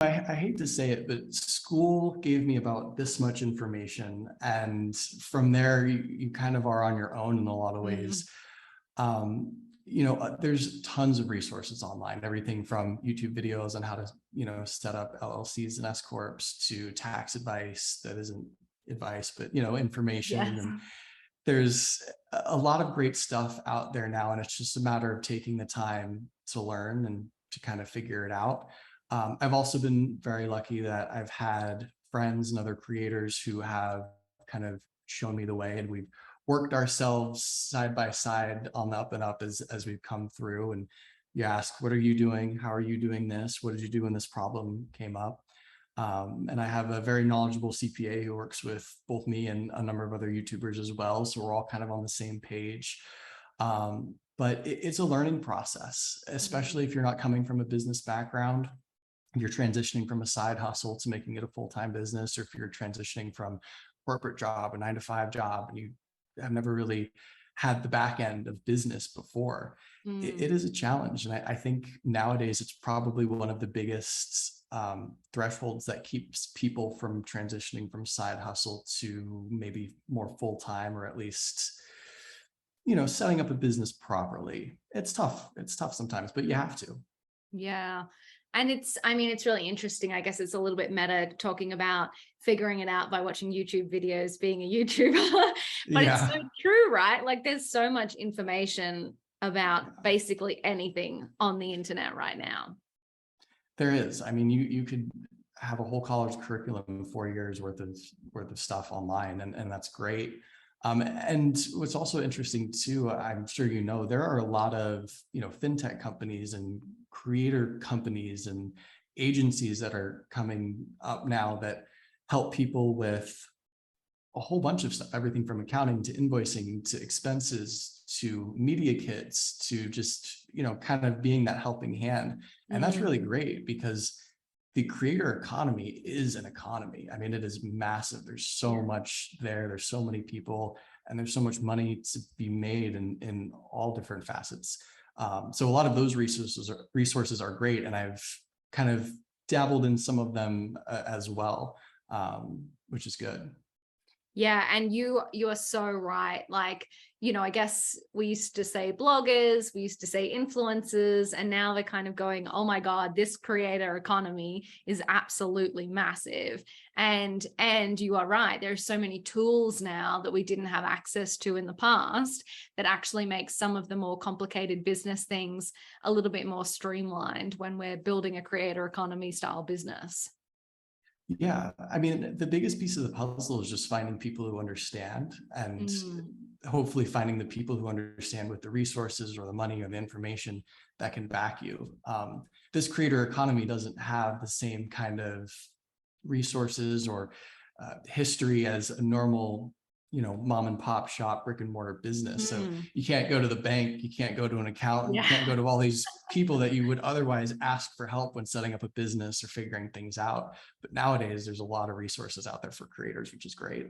I hate to say it, but school gave me about this much information. And from there, you kind of are on your own in a lot of ways. There's tons of resources online, everything from YouTube videos on how to, set up LLCs and S Corps to tax advice that isn't advice, but, information. Yes. And there's a lot of great stuff out there now. And it's just a matter of taking the time to learn and to kind of figure it out. I've also been very lucky that I've had friends and other creators who have kind of shown me the way, and we've worked ourselves side by side on the up and up as we've come through. And you ask, what are you doing? How are you doing this? What did you do when this problem came up? And I have a very knowledgeable CPA who works with both me and a number of other YouTubers as well. So we're all kind of on the same page. But it's a learning process, especially if you're not coming from a business background. If you're transitioning from a side hustle to making it a full-time business, or if you're transitioning from corporate job, a 9-to-5 job, and you have never really had the back end of business before, it is a challenge. And I think nowadays it's probably one of the biggest thresholds that keeps people from transitioning from side hustle to maybe more full-time, or at least, setting up a business properly. It's tough. It's tough sometimes, but you have to. Yeah. And it's really interesting. I guess it's a little bit meta talking about figuring it out by watching YouTube videos, being a YouTuber, but It's so true, right? Like there's so much information about basically anything on the internet right now. There is. I mean, you could have a whole college curriculum, 4 years worth of stuff online, and that's great. And what's also interesting too, I'm sure there are a lot of fintech companies and creator companies and agencies that are coming up now that help people with a whole bunch of stuff, everything from accounting to invoicing to expenses to media kits to just kind of being that helping hand. And that's really great, because the creator economy is an economy. I mean, it is massive. There's so much there. There's so many people, and there's so much money to be made in all different facets. So a lot of those resources are great, and I've kind of dabbled in some of them as well, which is good. Yeah. And you are so right. Like, I guess we used to say bloggers, we used to say influencers, and now they're kind of going, oh my God, this creator economy is absolutely massive. And you are right. There's so many tools now that we didn't have access to in the past that actually make some of the more complicated business things a little bit more streamlined when we're building a creator economy style business. Yeah, I mean, the biggest piece of the puzzle is just finding people who understand, and hopefully finding the people who understand with the resources or the money or the information that can back you. This creator economy doesn't have the same kind of resources or history as a normal mom and pop shop, brick and mortar business. So you can't go to the bank, you can't go to an accountant, you can't go to all these people that you would otherwise ask for help when setting up a business or figuring things out. But nowadays, there's a lot of resources out there for creators, which is great.